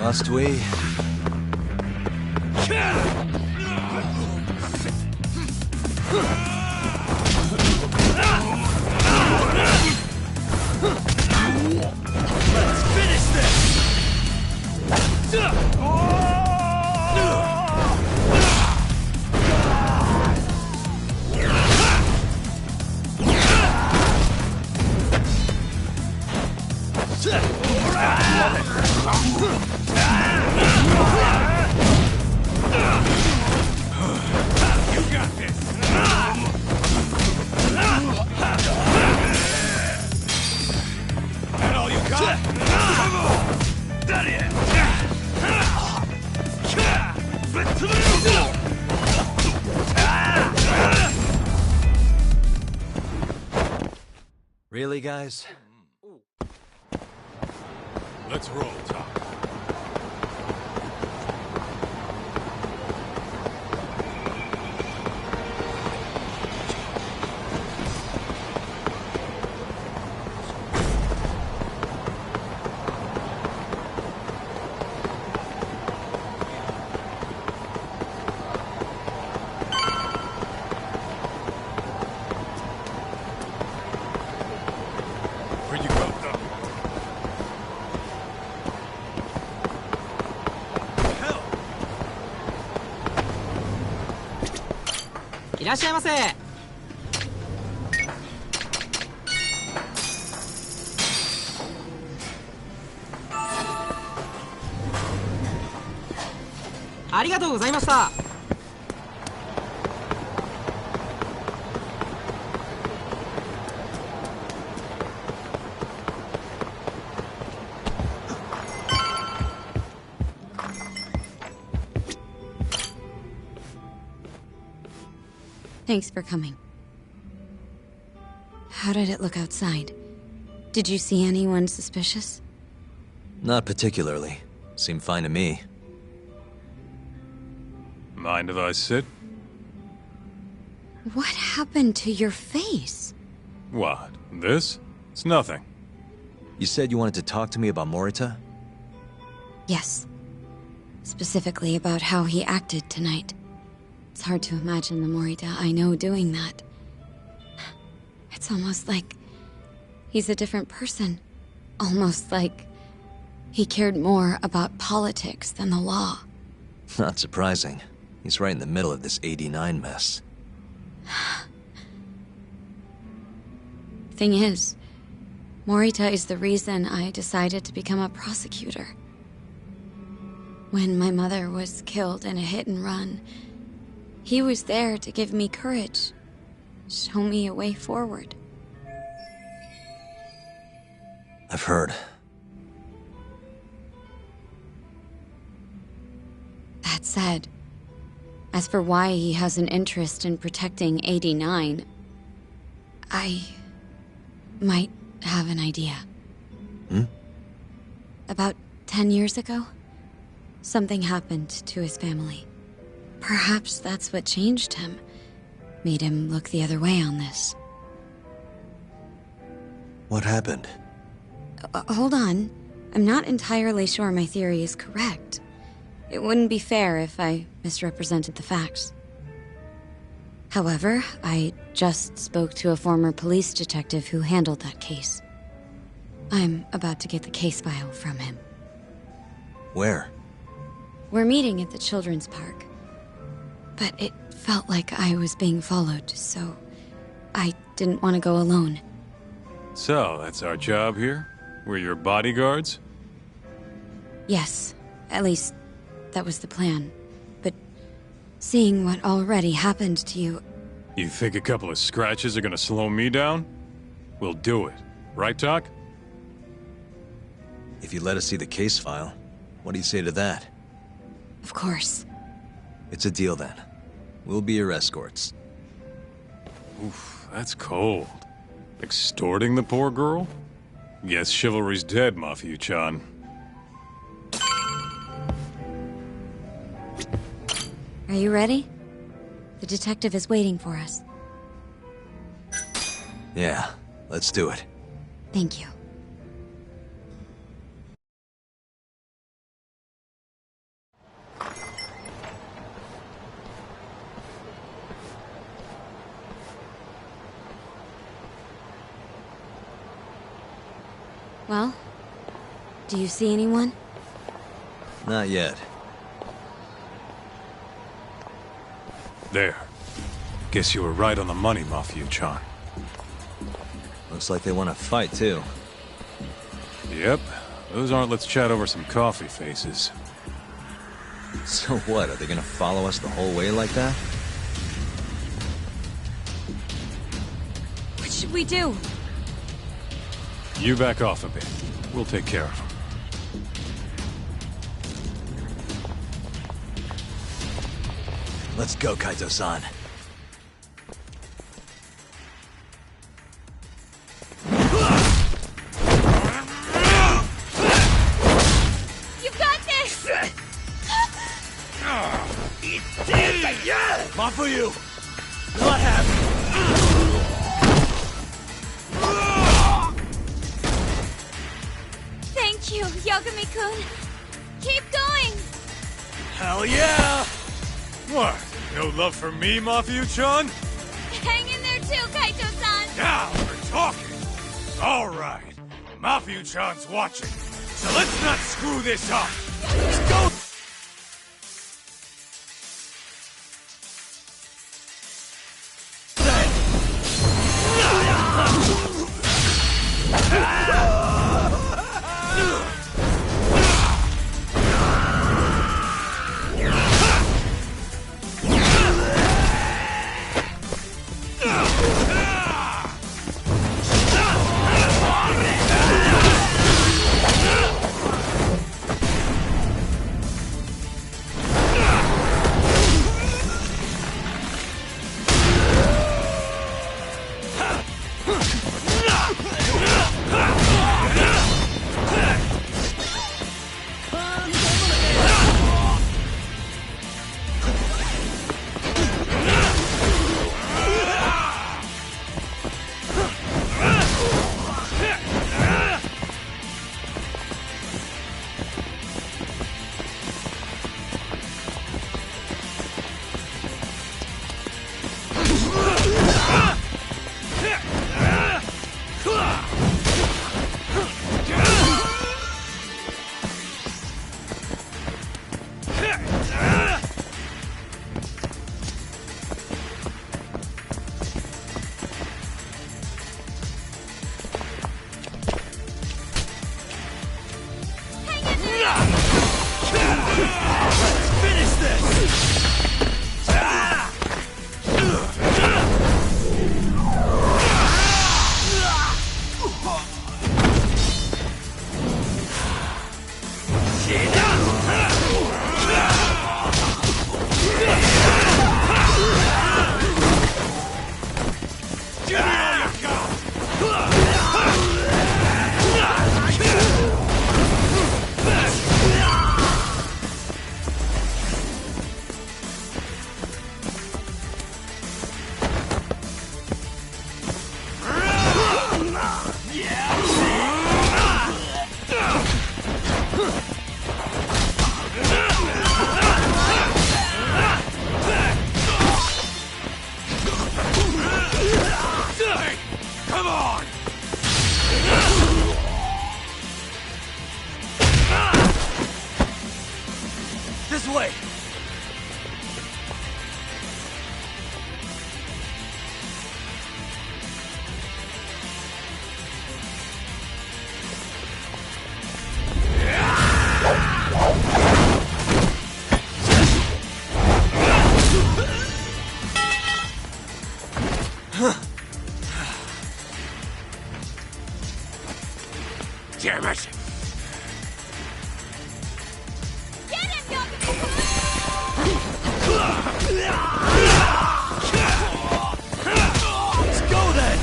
Must we? Let's finish this! You got this! That all you got? Come on! Done it! Really, guys? Let's roll, Tom. Where'd you go, Tom? Hell! いらっしゃいませ。ありがとうございました。Thanks for coming. How did it look outside? Did you see anyone suspicious? Not particularly. Seemed fine to me. Mind if I sit? What happened to your face? What? This? It's nothing. You said you wanted to talk to me about Morita? Yes. Specifically about how he acted tonight. It's hard to imagine the Morita I know doing that. It's almost like he's a different person. Almost like he cared more about politics than the law. Not surprising. He's right in the middle of this 89 mess. Thing is, Morita is the reason I decided to become a prosecutor. When my mother was killed in a hit and run, he was there to give me courage, show me a way forward. I've heard. That said, as for why he has an interest in protecting 89, I might have an idea. About 10 years ago, something happened to his family. Perhaps that's what changed him, made him look the other way on this. What happened? Hold on. I'm not entirely sure my theory is correct. It wouldn't be fair if I misrepresented the facts. However, I just spoke to a former police detective who handled that case. I'm about to get the case file from him. Where? We're meeting at the children's park. But it felt like I was being followed, so I didn't want to go alone. So, that's our job here? We're your bodyguards? Yes, at least that was the plan. But seeing what already happened to you... You think a couple of scratches are gonna slow me down? We'll do it. Right, Doc? If you let us see the case file, what do you say to that? Of course. It's a deal then. We'll be your escorts. Oof, that's cold. Extorting the poor girl? Guess chivalry's dead, Mafia-chan. Are you ready? The detective is waiting for us. Yeah, let's do it. Thank you. Well, do you see anyone? Not yet. There. Guess you were right on the money, Mafia-chan. Looks like they want to fight, too. Yep. Those aren't let's chat over some coffee faces. So what, are they gonna follow us the whole way like that? What should we do? You back off a bit. We'll take care of them. Let's go, Kaito-san. You got this! Not for you! Not happy! Thank you, Yagami-kun. Keep going! Hell yeah! What? No love for me, Mafia-chan? Hang in there too, Kaito-san! Now we're talking. All right. Mafia-chan's watching. So let's not screw this up. Let's go! This way! Damn it! Get him, Yagami-kun! Let's go then!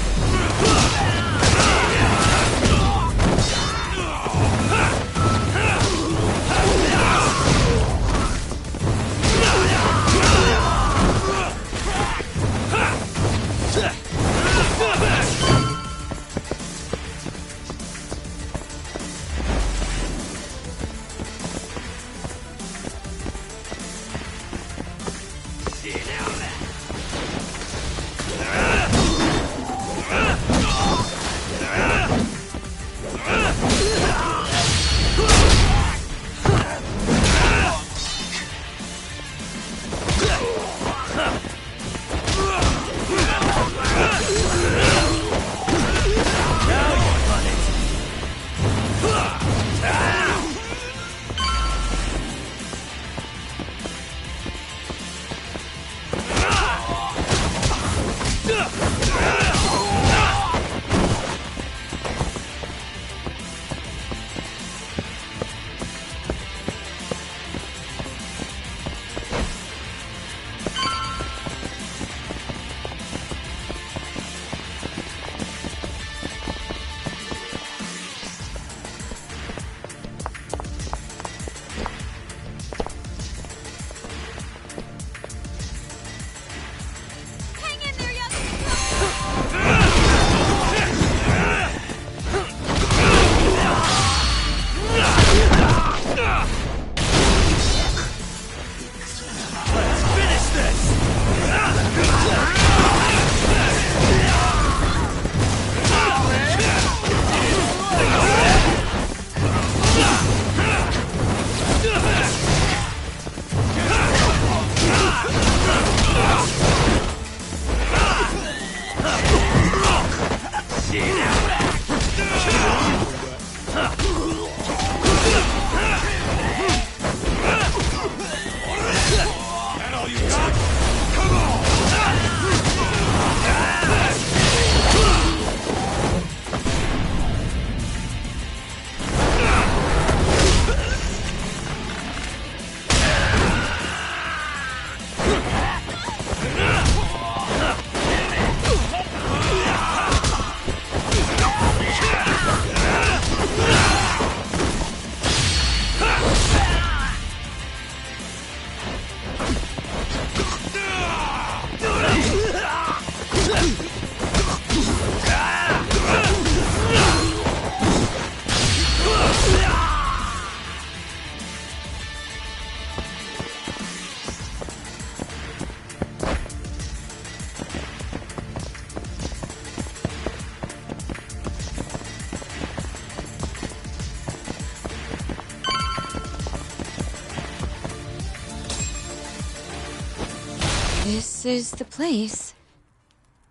this is the place.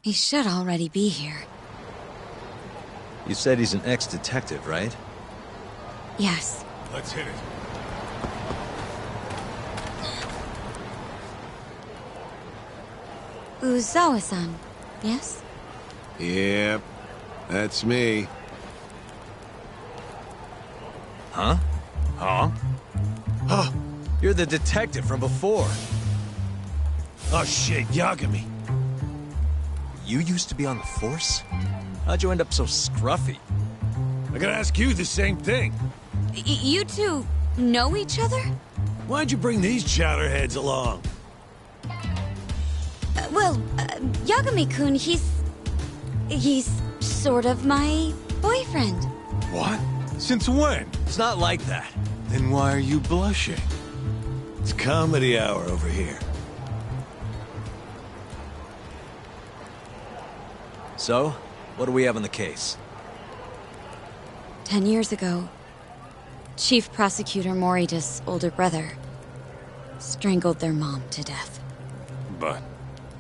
He should already be here. You said he's an ex-detective, right? Yes. Let's hit it. Uzawa-san, yes? Yep, that's me. Huh? Huh? Oh, you're the detective from before. Oh shit, Yagami. You used to be on the force? How'd you end up so scruffy? I gotta ask you the same thing. You two know each other? Why'd you bring these chowderheads along? Yagami-kun, he's sort of my boyfriend. What? Since when? It's not like that. Then why are you blushing? It's comedy hour over here. So, what do we have on the case? 10 years ago, Chief Prosecutor Morita's older brother strangled their mom to death. But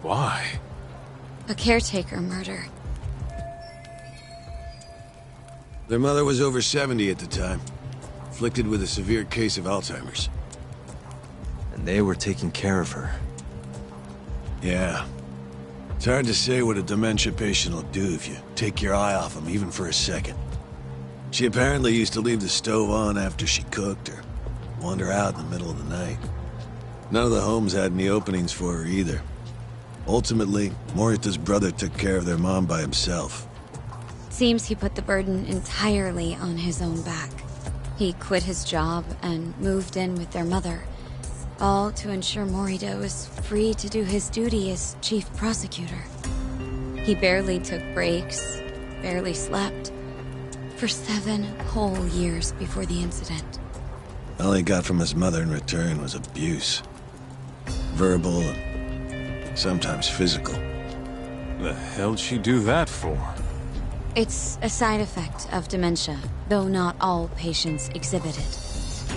why? A caretaker murder. Their mother was over 70 at the time, afflicted with a severe case of Alzheimer's. And they were taking care of her. Yeah. It's hard to say what a dementia patient will do if you take your eye off them, even for a second. She apparently used to leave the stove on after she cooked or wander out in the middle of the night. None of the homes had any openings for her either. Ultimately, Morita's brother took care of their mom by himself. Seems he put the burden entirely on his own back. He quit his job and moved in with their mother, all to ensure Morita was free to do his duty as chief prosecutor. He barely took breaks, barely slept, for 7 whole years before the incident. All he got from his mother in return was abuse. Verbal and sometimes physical. The hell'd she do that for? It's a side effect of dementia, though not all patients exhibit it.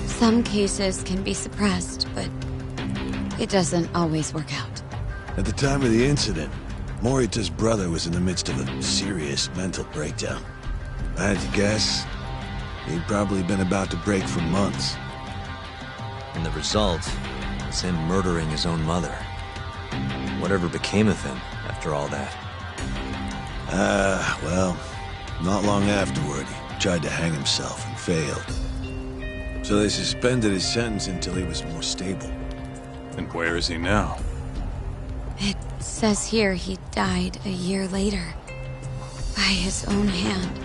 Some cases can be suppressed, but it doesn't always work out. At the time of the incident, Morita's brother was in the midst of a serious mental breakdown. If I had to guess, he'd probably been about to break for months. And the result was him murdering his own mother. Whatever became of him after all that? Well, not long afterward, he tried to hang himself and failed. So they suspended his sentence until he was more stable. And where is he now? It says here he died a year later, by his own hand.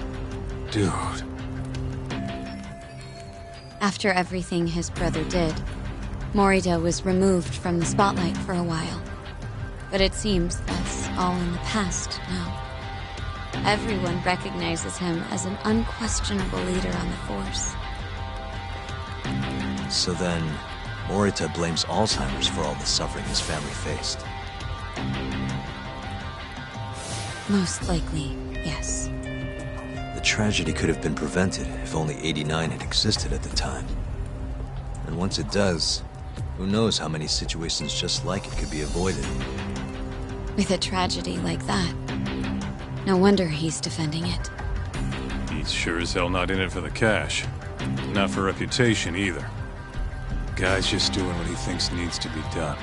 Dude. After everything his brother did, Morita was removed from the spotlight for a while. But it seems that's all in the past now. Everyone recognizes him as an unquestionable leader on the force. So then, Morita blames Alzheimer's for all the suffering his family faced. Most likely, yes. The tragedy could have been prevented if only 89 had existed at the time. And once it does, who knows how many situations just like it could be avoided. With a tragedy like that, no wonder he's defending it. He's sure as hell not in it for the cash. Not for reputation, either. Guy's just doing what he thinks needs to be done.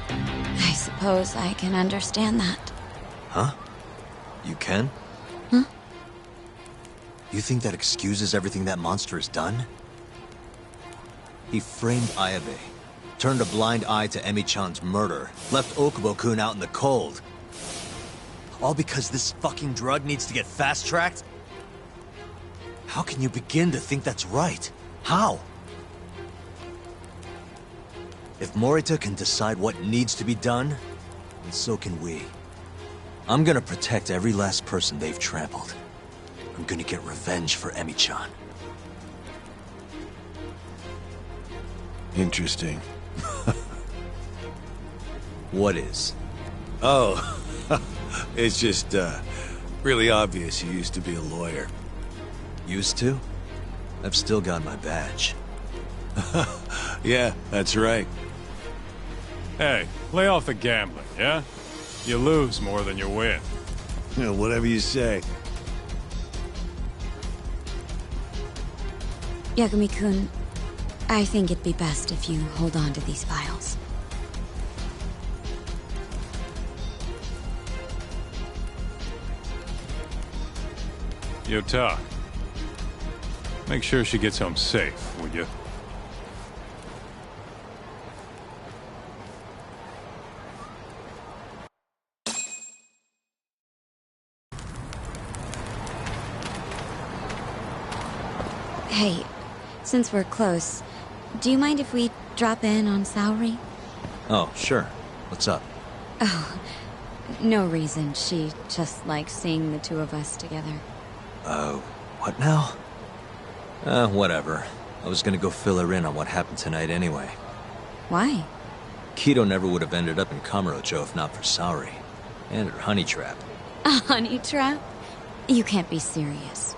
I suppose I can understand that. Huh? You can? Huh? You think that excuses everything that monster has done? He framed Ayabe, turned a blind eye to Emi-chan's murder, left Okubo-kun out in the cold. All because this fucking drug needs to get fast-tracked? How can you begin to think that's right? How? If Morita can decide what needs to be done, then so can we. I'm gonna protect every last person they've trampled. I'm gonna get revenge for Emi-chan. Interesting. What is? Oh, it's just, really obvious you used to be a lawyer. Used to? I've still got my badge. Yeah, that's right. Hey, lay off the gambling, yeah? You lose more than you win. Yeah, whatever you say. Yagami-kun, I think it'd be best if you hold on to these files. Yota. Make sure she gets home safe, will you? Hey, since we're close, do you mind if we drop in on Saori? Oh, sure. What's up? Oh, no reason. She just likes seeing the two of us together. What now? Whatever. I was gonna go fill her in on what happened tonight anyway. Why? Keto never would have ended up in Kamurocho if not for Saori. And her honey trap. A honey trap? You can't be serious.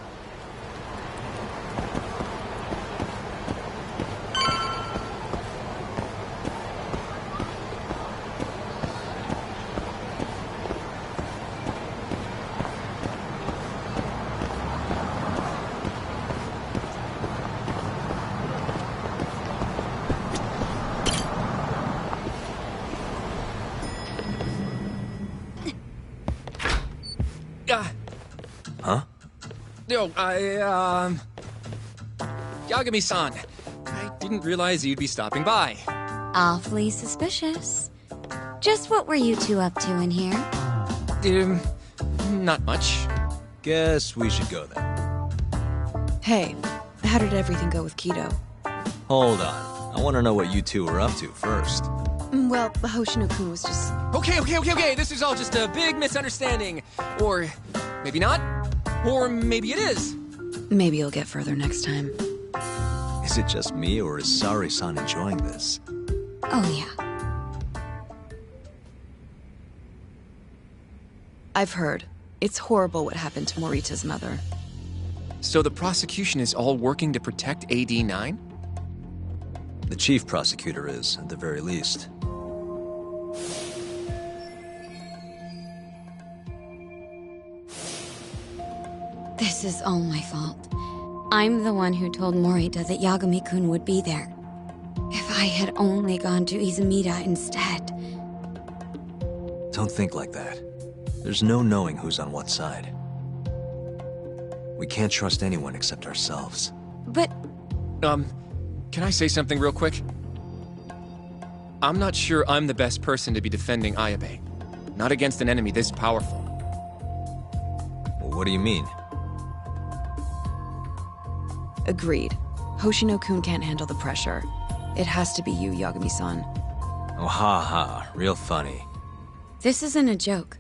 Huh? Yo, Yagami-san. I didn't realize you'd be stopping by. Awfully suspicious. Just what were you two up to in here? Not much. Guess we should go then. Hey, how did everything go with Keto? Hold on. I want to know what you two were up to first. Well, Hoshino-kun was just... Okay. This is all just a big misunderstanding. Or maybe not. Or maybe it is. Maybe you'll get further next time. Is it just me, or is Saori-san enjoying this? Oh, yeah. I've heard. It's horrible what happened to Morita's mother. So the prosecution is all working to protect AD9? The chief prosecutor is, at the very least. This is all my fault. I'm the one who told Morita that Yagami-kun would be there. If I had only gone to Izumida instead. Don't think like that. There's no knowing who's on what side. We can't trust anyone except ourselves. But... Can I say something real quick? I'm not sure I'm the best person to be defending Ayabe. Not against an enemy this powerful. Well, what do you mean? Agreed. Hoshino-kun can't handle the pressure. It has to be you, Yagami-san. Oh, ha ha. Real funny. this isn't a joke.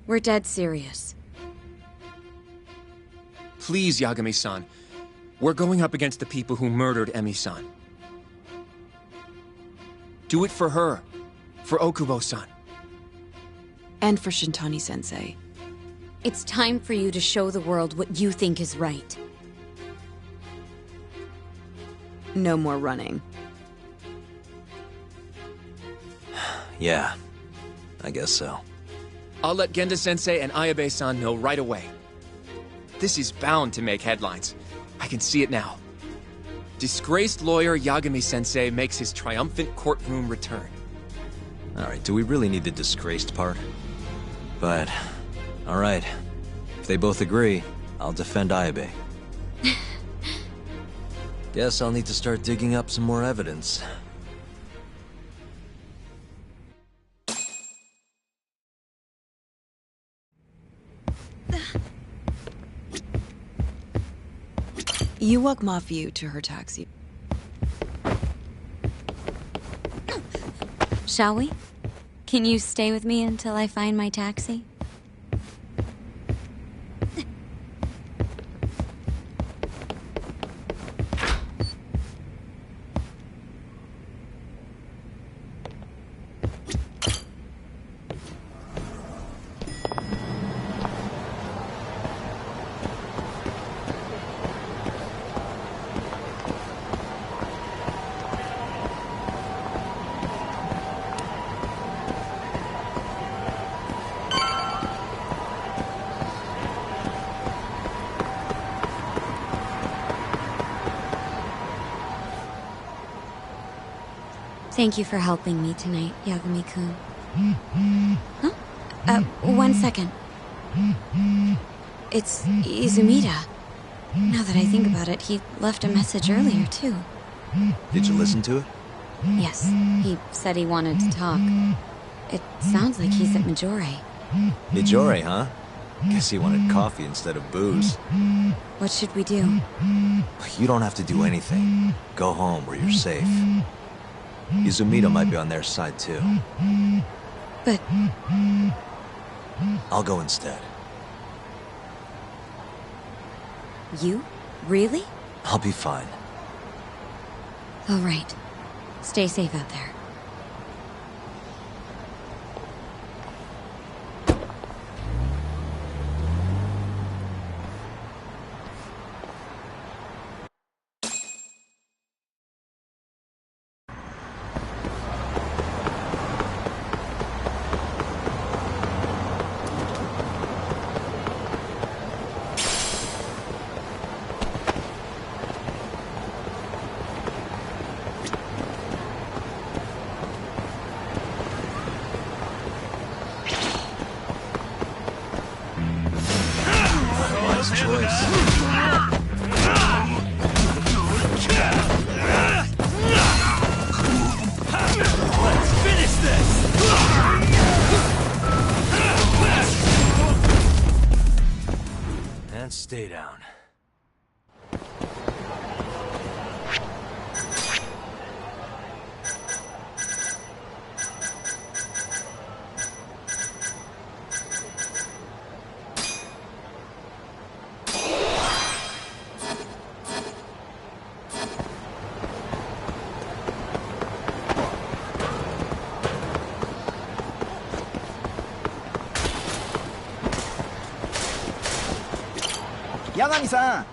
We're dead serious. Please, Yagami-san. We're going up against the people who murdered Emi-san. Do it for her. For Okubo-san. And for Shintani-sensei. It's time for you to show the world what you think is right. No more running. Yeah, I guess so. I'll let Genda-sensei and Ayabe-san know right away. This is bound to make headlines. I can see it now. Disgraced lawyer Yagami-sensei makes his triumphant courtroom return. Alright, do we really need the disgraced part? But, alright. If they both agree, I'll defend Ayabe. Guess I'll need to start digging up some more evidence. You walk Mafiu to her taxi. Shall we? Can you stay with me until I find my taxi? Thank you for helping me tonight, Yagami-kun. Huh? 1 second. It's Izumida. Now that I think about it, he left a message earlier, too. Did you listen to it? Yes, he said he wanted to talk. It sounds like he's at Majore. Mijori, huh? Guess he wanted coffee instead of booze. What should we do? You don't have to do anything. Go home where you're safe. Izumida might be on their side, too. But I'll go instead. you? Really? I'll be fine. All right. Stay safe out there. And stay down. Yagami-san!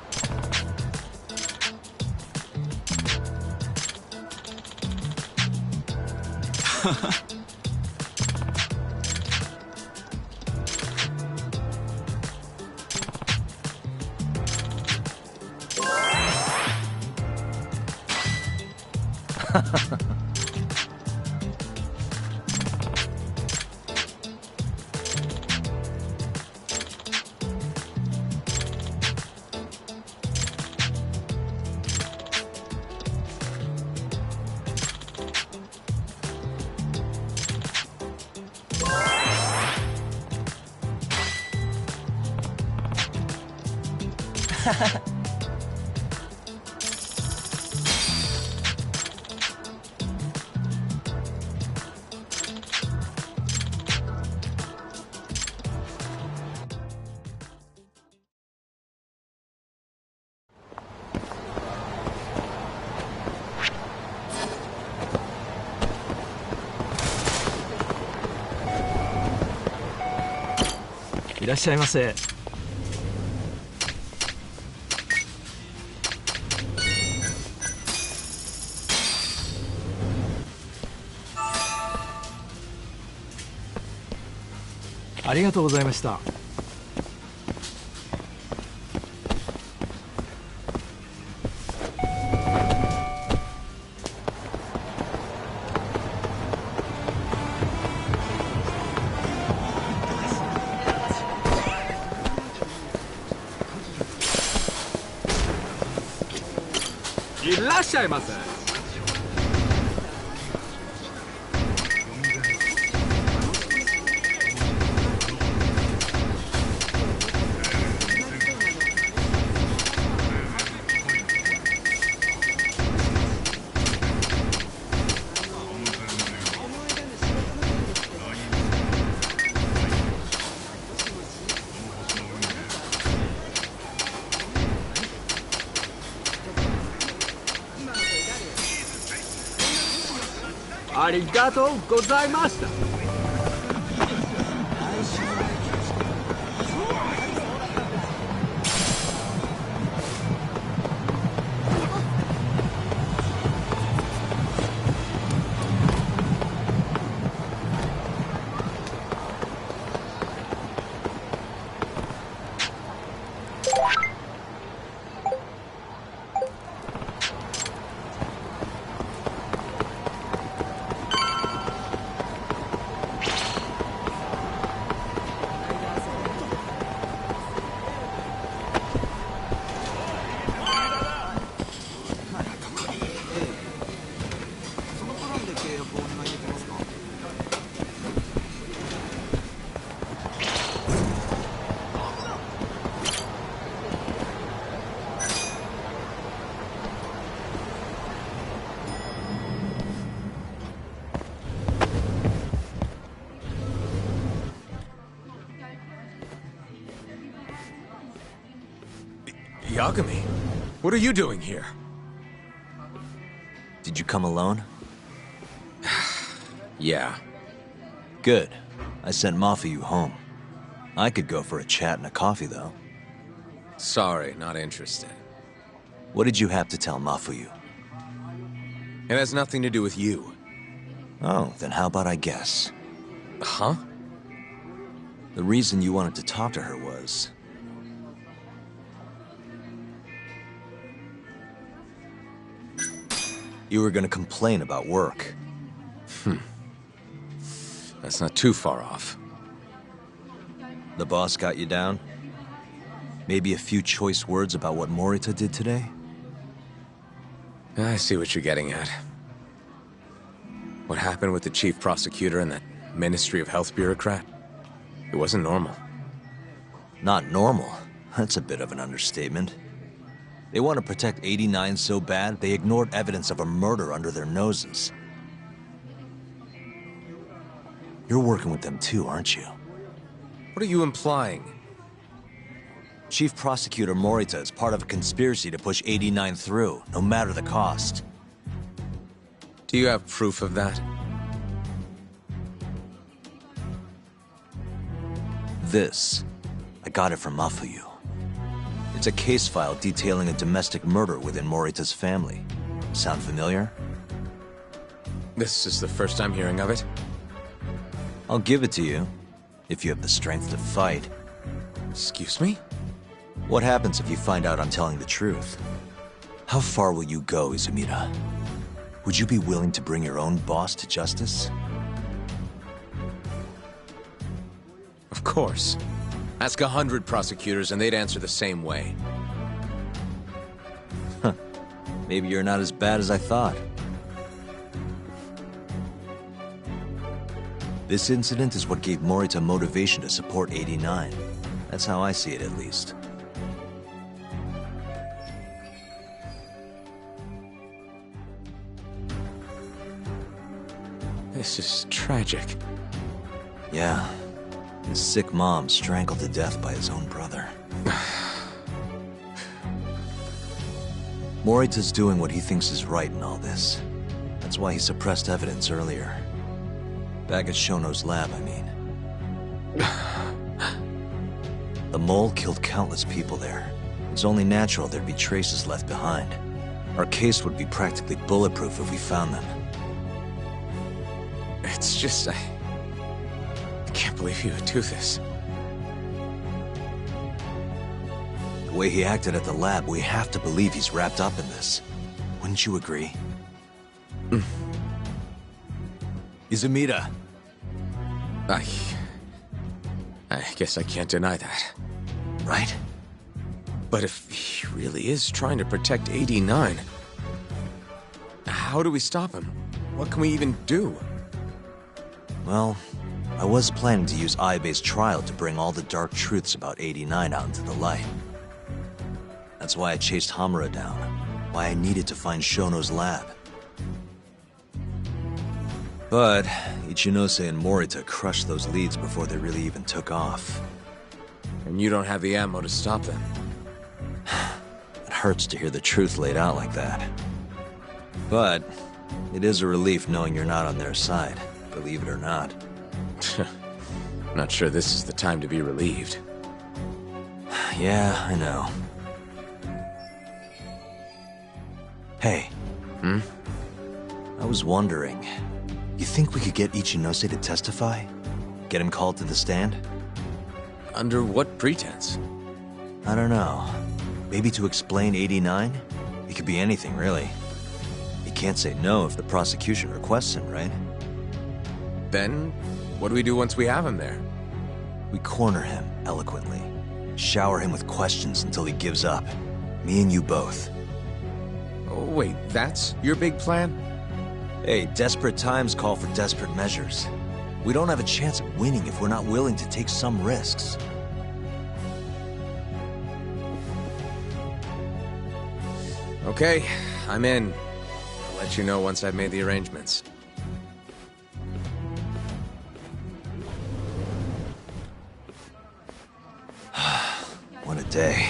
いらっしゃいませ。ありがとうございました。いらっしゃいませ。ありがとうございました。Yagami, what are you doing here? Did you come alone? Yeah. Good. I sent Mafuyu home. I could go for a chat and a coffee, though. Sorry, not interested. What did you have to tell Mafuyu? It has nothing to do with you. Oh, then how about I guess? Huh? The reason you wanted to talk to her was... you were gonna complain about work. That's not too far off. The boss got you down? Maybe a few choice words about what Morita did today? I see what you're getting at. What happened with the chief prosecutor and that Ministry of Health bureaucrat? It wasn't normal. Not normal? That's a bit of an understatement. They want to protect 89 so bad, they ignored evidence of a murder under their noses. You're working with them too, aren't you? What are you implying? Chief Prosecutor Morita is part of a conspiracy to push 89 through, no matter the cost. Do you have proof of that? This. I got it from Mafuyu. It's a case file detailing a domestic murder within Morita's family. Sound familiar? This is the first time hearing of it. I'll give it to you, if you have the strength to fight. Excuse me? What happens if you find out I'm telling the truth? How far will you go, Izumida? Would you be willing to bring your own boss to justice? Of course. Ask 100 prosecutors and they'd answer the same way. Maybe you're not as bad as I thought. This incident is what gave Morita motivation to support 89. That's how I see it, at least. This is tragic. Yeah. His sick mom strangled to death by his own brother. Morita's doing what he thinks is right in all this. That's why he suppressed evidence earlier. Back at Shono's lab, I mean. The mole killed countless people there. It's only natural there'd be traces left behind. Our case would be practically bulletproof if we found them. It's just, I can't believe you would do this. The way he acted at the lab, we have to believe he's wrapped up in this. Wouldn't you agree? Izumida. I guess I can't deny that. Right? But if he really is trying to protect 89, how do we stop him? What can we even do? Well, I was planning to use Ayabe's trial to bring all the dark truths about 89 out into the light. That's why I chased Hamura down, why I needed to find Shono's lab. But Ichinose and Morita crushed those leads before they really even took off. And you don't have the ammo to stop them. It hurts to hear the truth laid out like that. But it is a relief knowing you're not on their side, believe it or not. Not sure this is the time to be relieved. Yeah, I know. Hey. I was wondering, you think we could get Ichinose to testify? Get him called to the stand? Under what pretense? I don't know. Maybe to explain 89? It could be anything, really. He can't say no if the prosecution requests him, right? Then, what do we do once we have him there? We corner him, eloquently. Shower him with questions until he gives up. Me and you both. Oh, wait, that's your big plan? Hey, desperate times call for desperate measures. We don't have a chance of winning if we're not willing to take some risks. Okay, I'm in. I'll let you know once I've made the arrangements. What a day.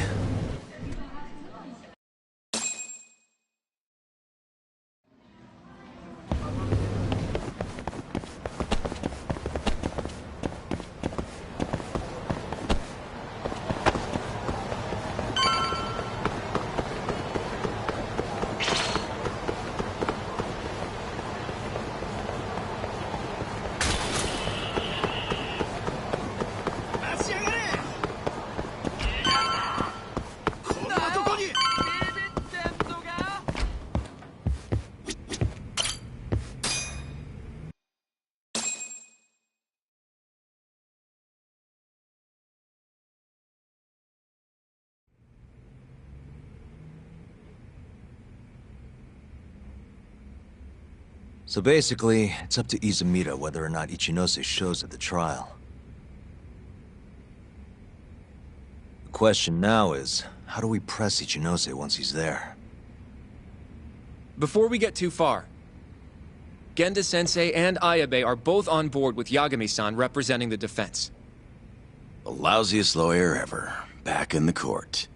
So basically, it's up to Izumida whether or not Ichinose shows at the trial. The question now is, how do we press Ichinose once he's there? Before we get too far, Genda-sensei and Ayabe are both on board with Yagami-san representing the defense. The lousiest lawyer ever, back in the court.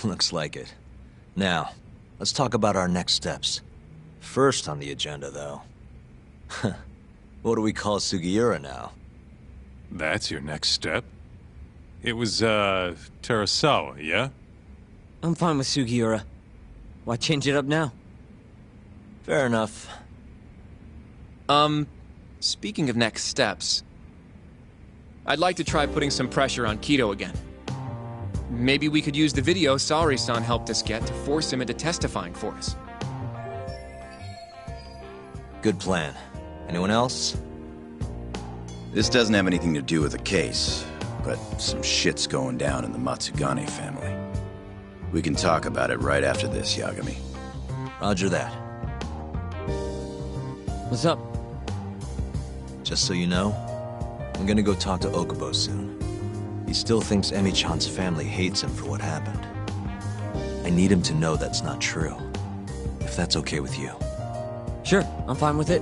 Looks like it. Now, let's talk about our next steps. First on the agenda, though. What do we call Sugiura now? That's your next step? It was, Terasawa, yeah? I'm fine with Sugiura. Why change it up now? Fair enough. Speaking of next steps, I'd like to try putting some pressure on Kido again. Maybe we could use the video Saori-san helped us get to force him into testifying for us. Good plan. Anyone else? This doesn't have anything to do with the case, but some shit's going down in the Matsugane family. We can talk about it right after this, Yagami. Roger that. What's up? Just so you know, I'm gonna go talk to Okubo soon. He still thinks Emi-chan's family hates him for what happened. I need him to know that's not true. If that's okay with you. Sure, I'm fine with it.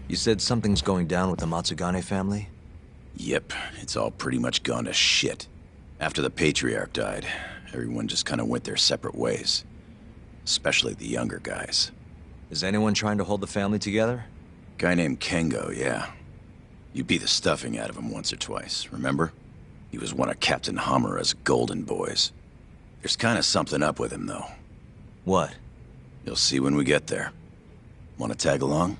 You said something's going down with the Matsugane family? Yep, it's all pretty much gone to shit. After the Patriarch died, everyone just kind of went their separate ways. Especially the younger guys. Is anyone trying to hold the family together? Guy named Kengo, yeah. You beat the stuffing out of him once or twice, remember? He was one of Captain Hamura's golden boys. There's kind of something up with him, though. What? You'll see when we get there. Want to tag along?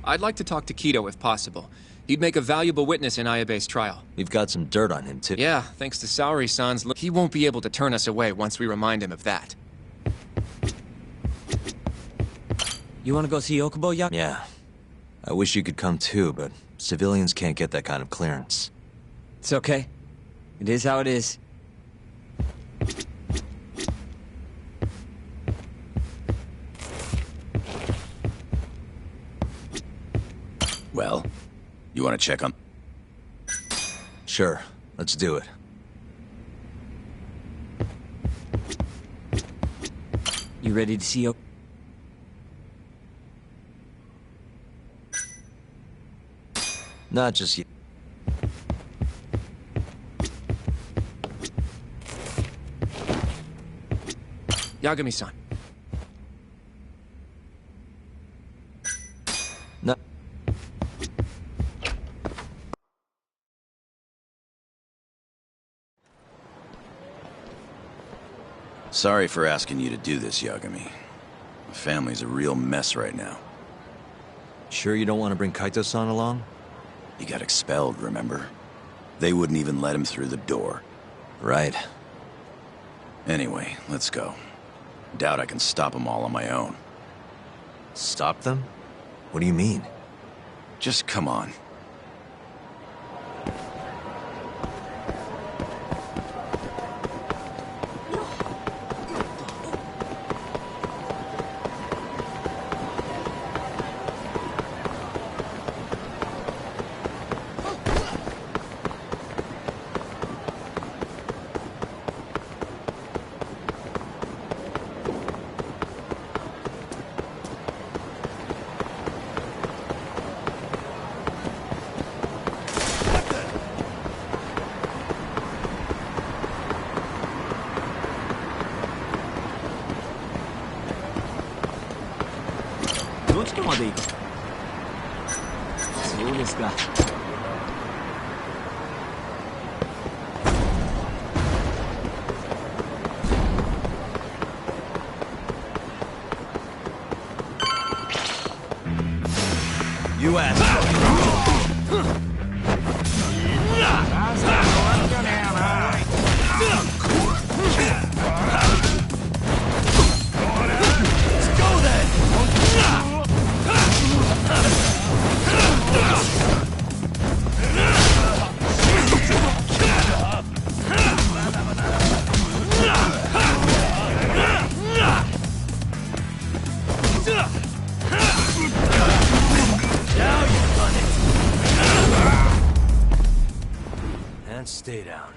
I'd like to talk to Kido if possible. He'd make a valuable witness in Ayabe's trial. We've got some dirt on him, too. Yeah, thanks to Saori-san's he won't be able to turn us away once we remind him of that. You wanna go see Okubo, Yak? Yeah. I wish you could come too, but civilians can't get that kind of clearance. It's okay. It is how it is. Well, you want to check on... Sure, let's do it. You ready to see Not just yet. Yagami-san. No. Sorry for asking you to do this, Yagami. The family's a real mess right now. Sure you don't want to bring Kaito-san along? He got expelled, remember? They wouldn't even let him through the door. Right. Anyway, let's go. Doubt I can stop them all on my own. Stop them? What do you mean? Just come on. You asked. stay down.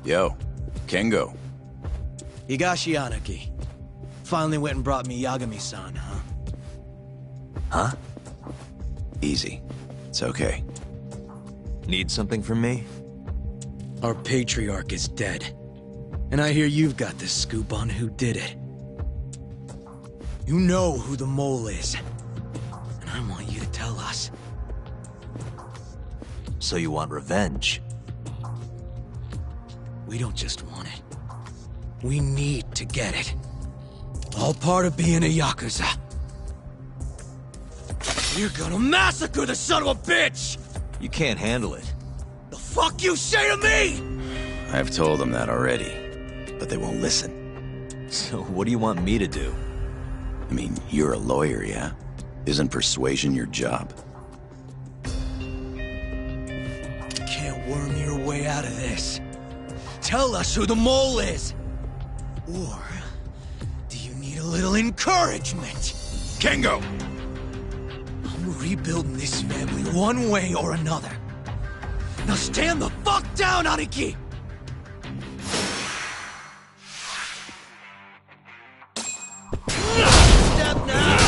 Yo, Kengo. Higashi Anaki. Finally went and brought me Yagami-san, huh? Huh? Easy. It's okay. Need something from me? Our patriarch is dead. And I hear you've got the scoop on who did it. You know who the mole is. And I want you to tell us. So you want revenge? We don't just want it. We need to get it. All part of being a Yakuza. You're gonna massacre the son of a bitch! You can't handle it. The fuck you say to me?! I've told them that already, but they won't listen. So what do you want me to do? I mean, you're a lawyer, yeah? Isn't persuasion your job? You can't worm your way out of this. Tell us who the mole is! Or do you need a little encouragement? Kengo! I'm rebuilding this family one way or another. Now stand the fuck down, Aniki! Step now!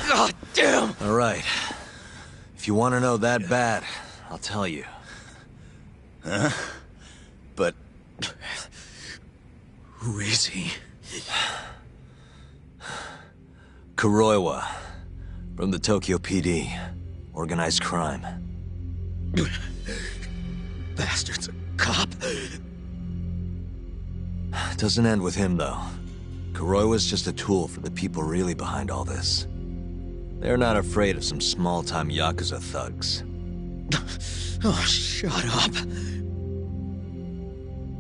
God damn! All right. If you want to know that bad, I'll tell you. Huh? But... Who is he? Kuroiwa, from the Tokyo PD. Organized crime. Bastard's a cop. Doesn't end with him, though. Kuroiwa's just a tool for the people really behind all this. They're not afraid of some small-time Yakuza thugs. Oh, shut up.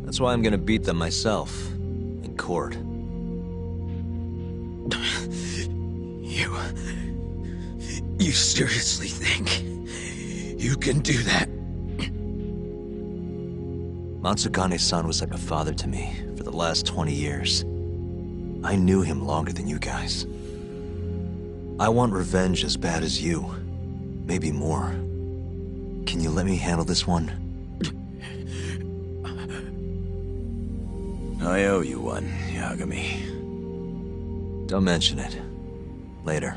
That's why I'm gonna beat them myself. In court. You seriously think you can do that? Matsugane-san was like a father to me for the last 20 years. I knew him longer than you guys. I want revenge as bad as you. Maybe more. Can you let me handle this one? I owe you one, Yagami. Don't mention it. Later.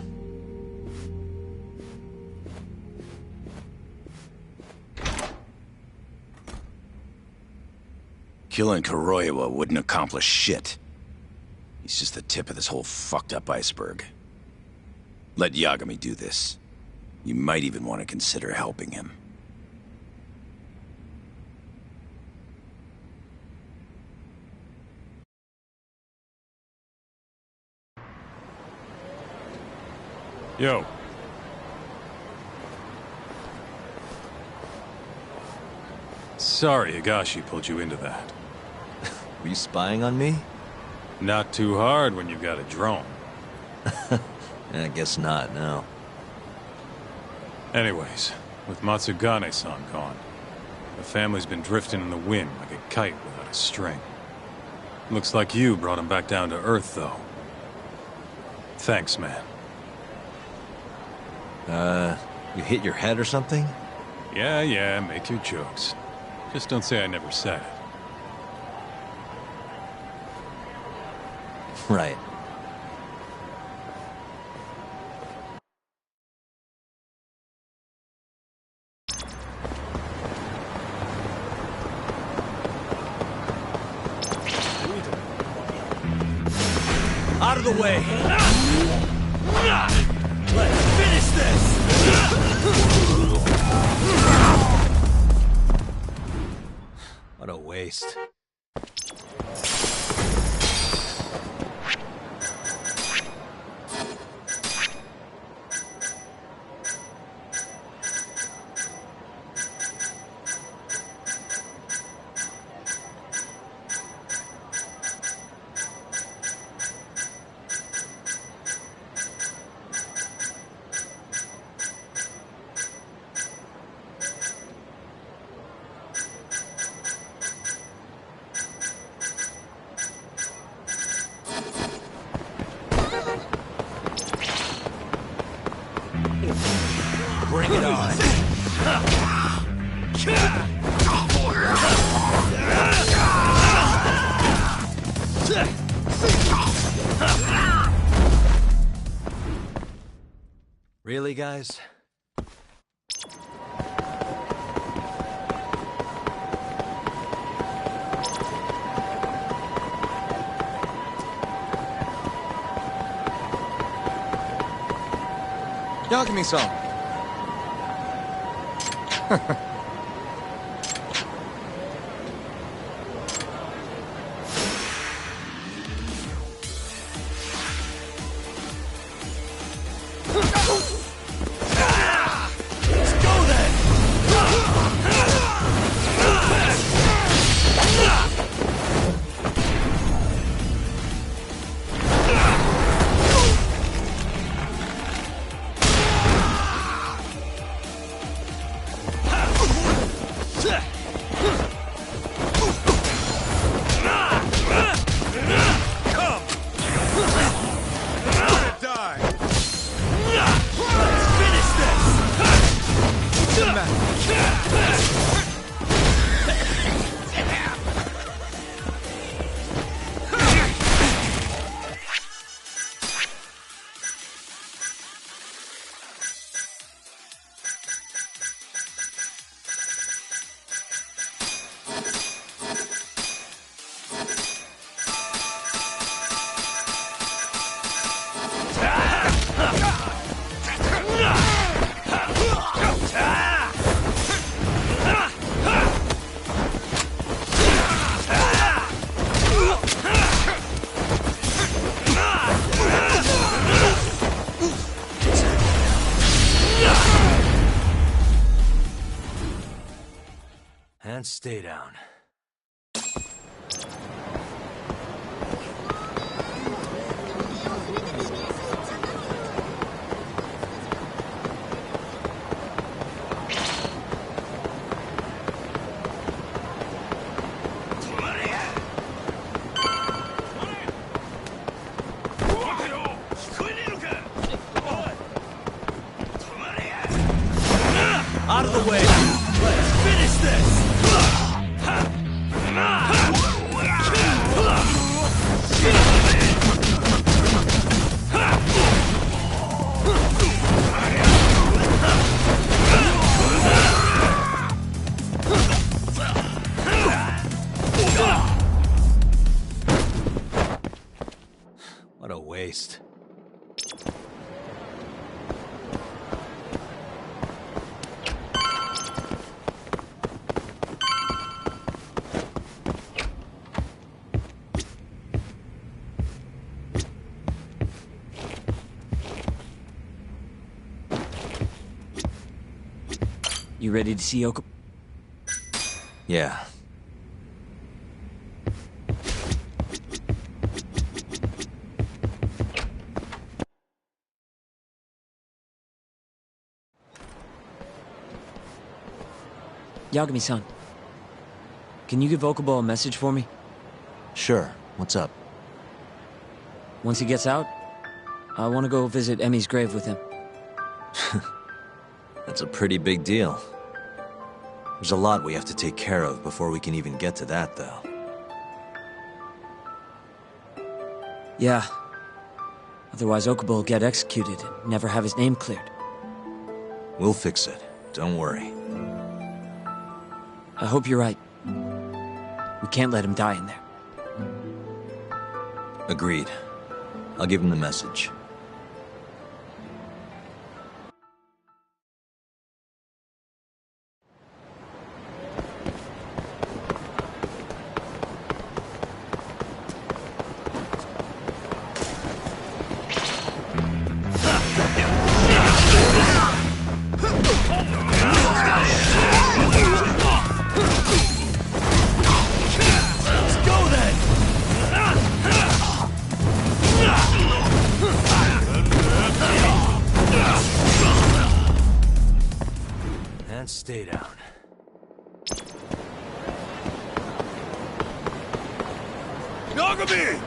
Killing Kuroiwa wouldn't accomplish shit. He's just the tip of this whole fucked up iceberg. Let Yagami do this. You might even want to consider helping him. Yo. Sorry Higashi pulled you into that. Were you spying on me? Not too hard when you've got a drone. I guess not, no. Anyways, with Matsugane-san gone, the family's been drifting in the wind like a kite without a string. Looks like you brought him back down to earth, though. Thanks, man. You hit your head or something? Yeah, make your jokes. Just don't say I never said it. Right. Out of the way! Let's finish this! What a waste. Bring it on! Really, guys? Yagami-san. And stay down. What a waste. You ready to see Oko? Yeah. Yagami-san, can you give Okubo a message for me? Sure. What's up? Once he gets out, I want to go visit Emi's grave with him. That's a pretty big deal. There's a lot we have to take care of before we can even get to that, though. Yeah. Otherwise Okubo will get executed and never have his name cleared. We'll fix it. Don't worry. I hope you're right. We can't let him die in there. Agreed. I'll give him the message. And stay down. Yagami!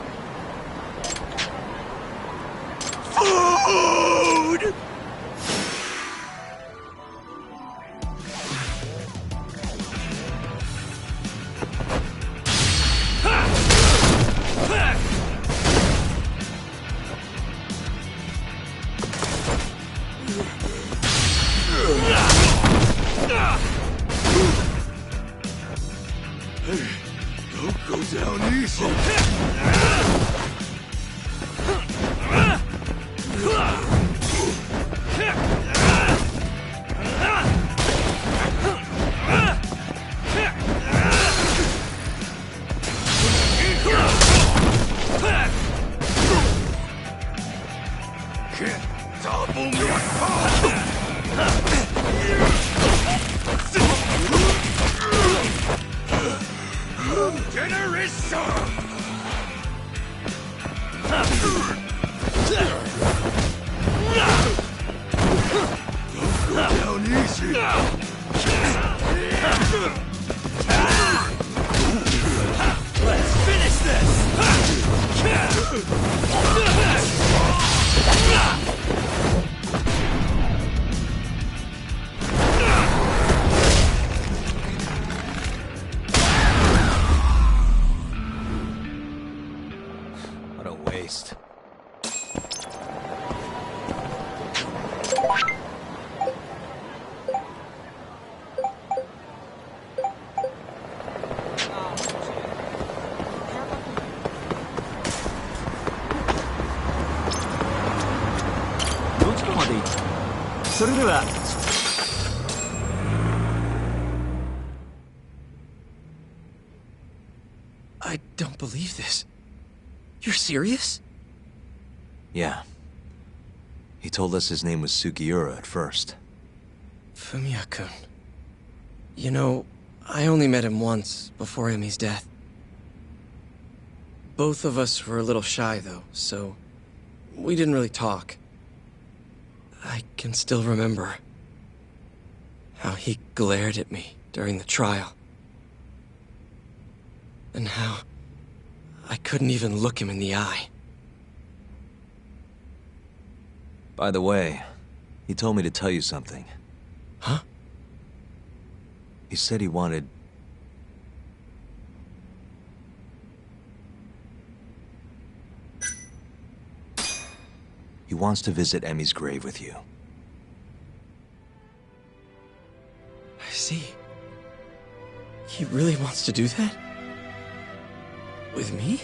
Food! Don't go down easy. Can't topple me apart. Generation! Don't go down easy! Let's finish this! What a waste. I don't believe this. You're serious? Yeah. He told us his name was Sugiura at first. Fumiya-kun. You know, I only met him once, before Emi's death. Both of us were a little shy, though, so we didn't really talk. I can still remember how he glared at me during the trial. And how I couldn't even look him in the eye. By the way, he told me to tell you something. Huh? He said he wanted... He wants to visit Emi's grave with you. I see. He really wants to do that? With me?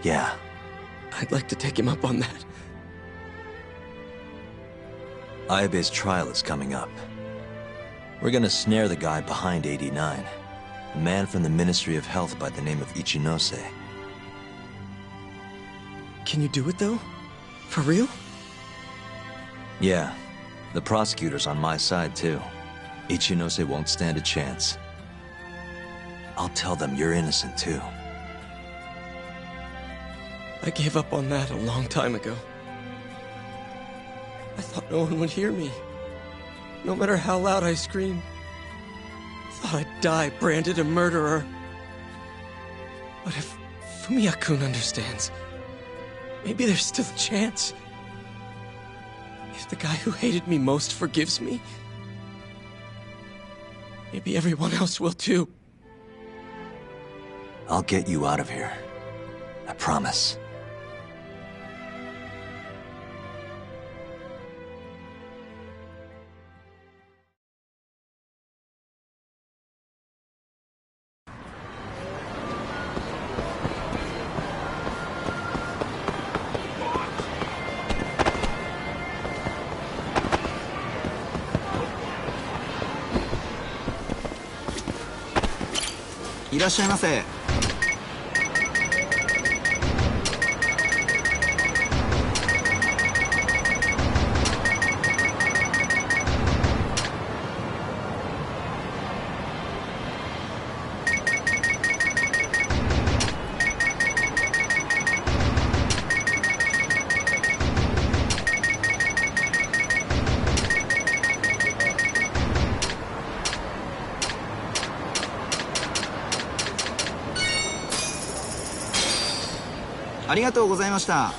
Yeah. I'd like to take him up on that. Ayabe's trial is coming up. We're gonna snare the guy behind 89. A man from the Ministry of Health by the name of Ichinose. Can you do it, though? For real? Yeah. The prosecutor's on my side, too. Ichinose won't stand a chance. I'll tell them you're innocent, too. I gave up on that a long time ago. I thought no one would hear me. No matter how loud I screamed. Thought I'd die branded a murderer. But if Fumiya-kun understands, maybe there's still a chance. If the guy who hated me most forgives me, maybe everyone else will too. I'll get you out of here. I promise.いらっしゃいませ。ありがとうございました。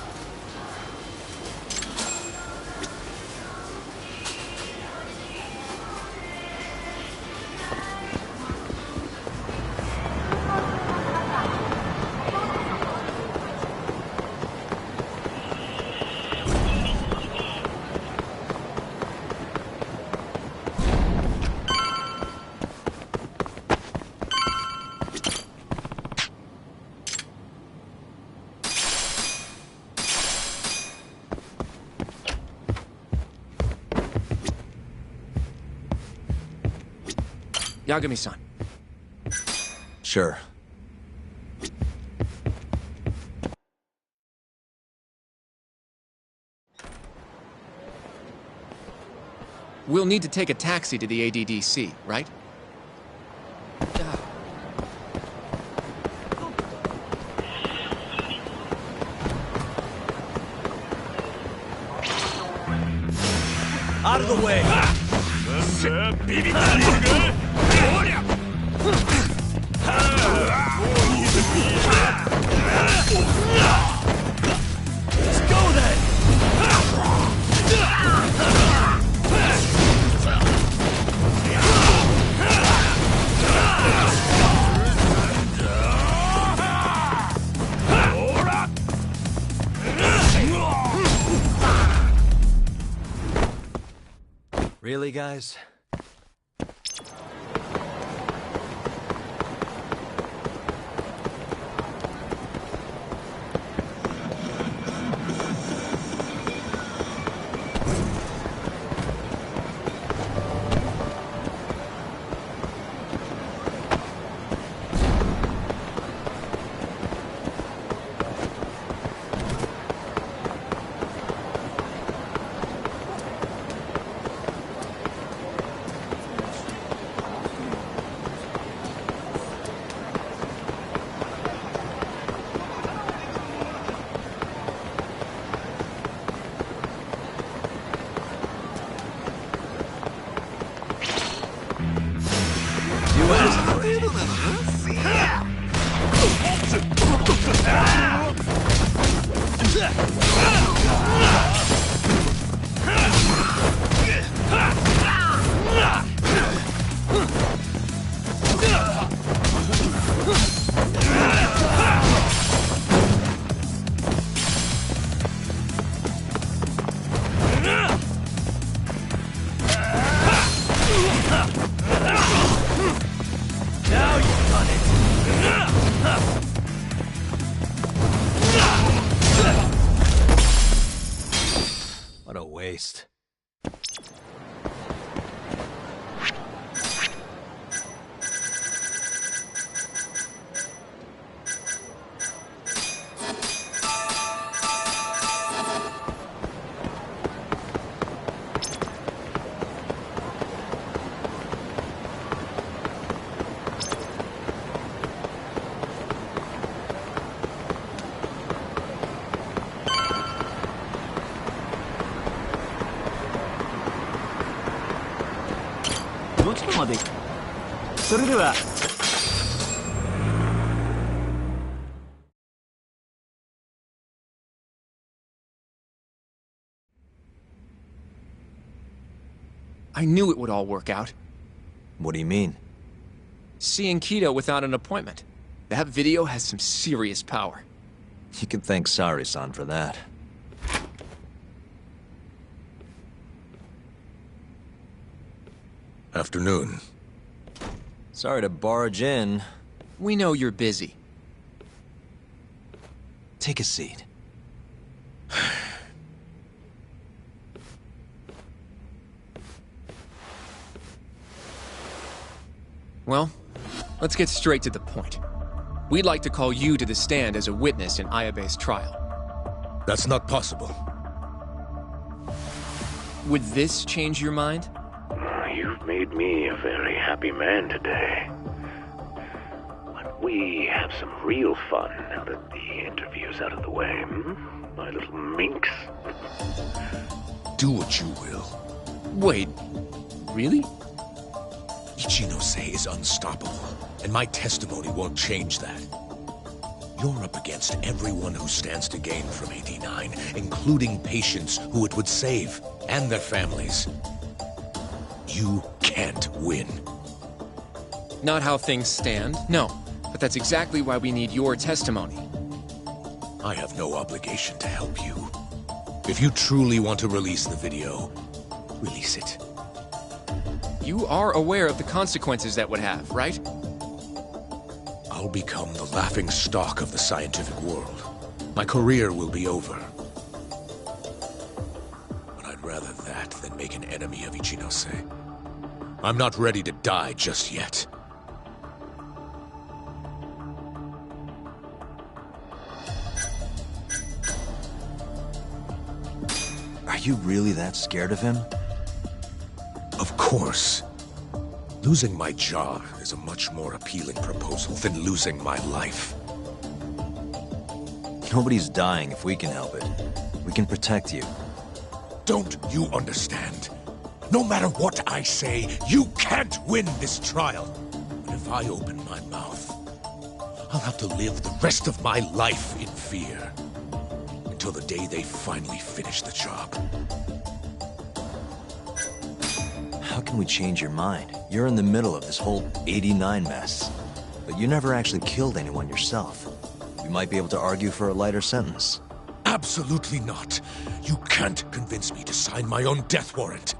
Yagami-san. Sure. We'll need to take a taxi to the ADDC, right? Out of the way! Let's go then! Really, guys? waste. I knew it would all work out. What do you mean? Seeing Kido without an appointment. That video has some serious power. You can thank Sari-san for that. Afternoon. Sorry to barge in. We know you're busy. Take a seat. Well, let's get straight to the point. We'd like to call you to the stand as a witness in Ayabe's trial. That's not possible. Would this change your mind? You've made me a very happy man today. But we have some real fun now that the interview's out of the way, my little minx? Do what you will. Wait, really? Ichinose is unstoppable, and my testimony won't change that. You're up against everyone who stands to gain from 89, including patients who it would save, and their families. You can't win. Not how things stand, no. But that's exactly why we need your testimony. I have no obligation to help you. If you truly want to release the video, release it. You are aware of the consequences that would have, right? I'll become the laughing stock of the scientific world. My career will be over. But I'd rather that than make an enemy of Ichinose. I'm not ready to die just yet. Are you really that scared of him? Of course. Losing my jaw is a much more appealing proposal than losing my life. Nobody's dying if we can help it. We can protect you. Don't you understand? No matter what I say, you can't win this trial. But if I open my mouth, I'll have to live the rest of my life in fear. Until the day they finally finish the job. How can we change your mind? You're in the middle of this whole 89 mess. But you never actually killed anyone yourself. We might be able to argue for a lighter sentence. Absolutely not. You can't convince me to sign my own death warrant.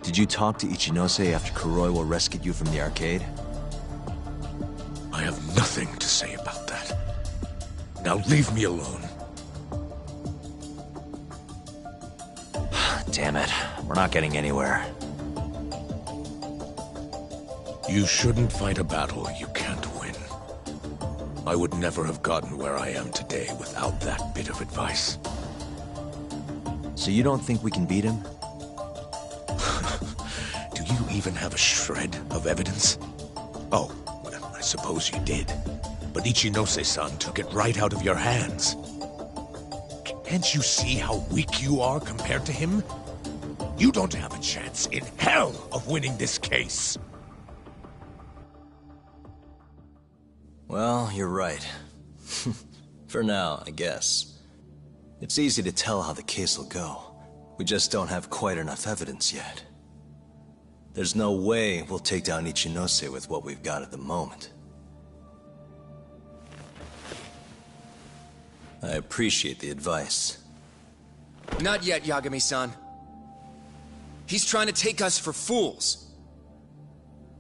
Did you talk to Ichinose after Kuroiwa rescued you from the arcade? I have nothing to say about that. Now leave me alone. Damn it. We're not getting anywhere. You shouldn't fight a battle you can't win. I would never have gotten where I am today without that bit of advice. So you don't think we can beat him? Do you even have a shred of evidence? Oh, well, I suppose you did. But Ichinose-san took it right out of your hands. Can't you see how weak you are compared to him? You don't have a chance in hell of winning this case. Well, you're right. For now, I guess. It's easy to tell how the case will go. We just don't have quite enough evidence yet. There's no way we'll take down Ichinose with what we've got at the moment. I appreciate the advice. Not yet, Yagami-san. He's trying to take us for fools.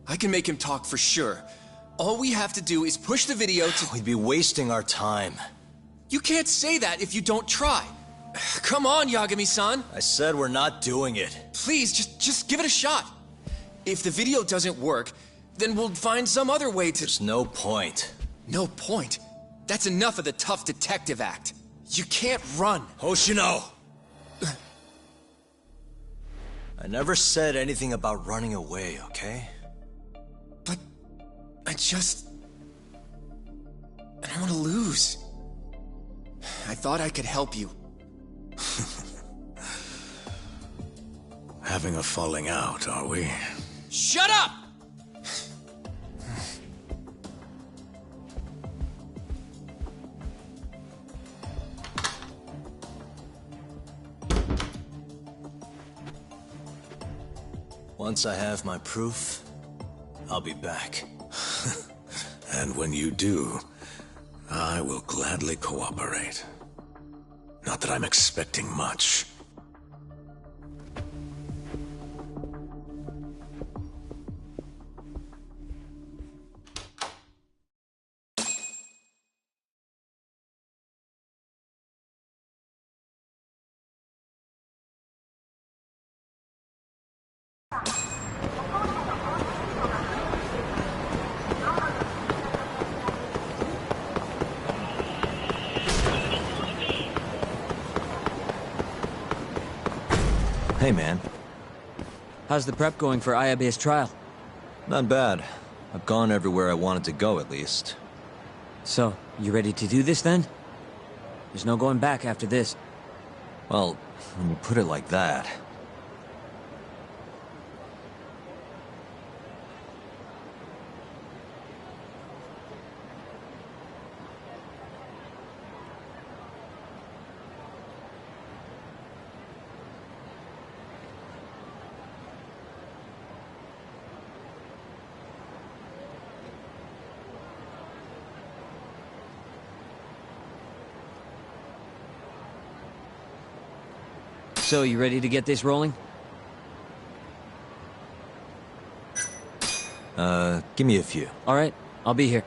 I can make him talk for sure. All we have to do is push the video to... We'd be wasting our time. You can't say that if you don't try. Come on, Yagami-san. I said we're not doing it. Please, just give it a shot. If the video doesn't work, then we'll find some other way to... There's no point. No point? That's enough of the tough detective act. You can't run. Hoshino! I never said anything about running away, okay? But I don't want to lose. I thought I could help you. Having a falling out, are we? Shut up! Once I have my proof, I'll be back. And when you do, I will gladly cooperate. Not that I'm expecting much. Hey, man. How's the prep going for Ayabe's trial? Not bad. I've gone everywhere I wanted to go, at least. So, you ready to do this then? There's no going back after this. Well, when you put it like that... So, you ready to get this rolling? Give me a few. Alright, I'll be here.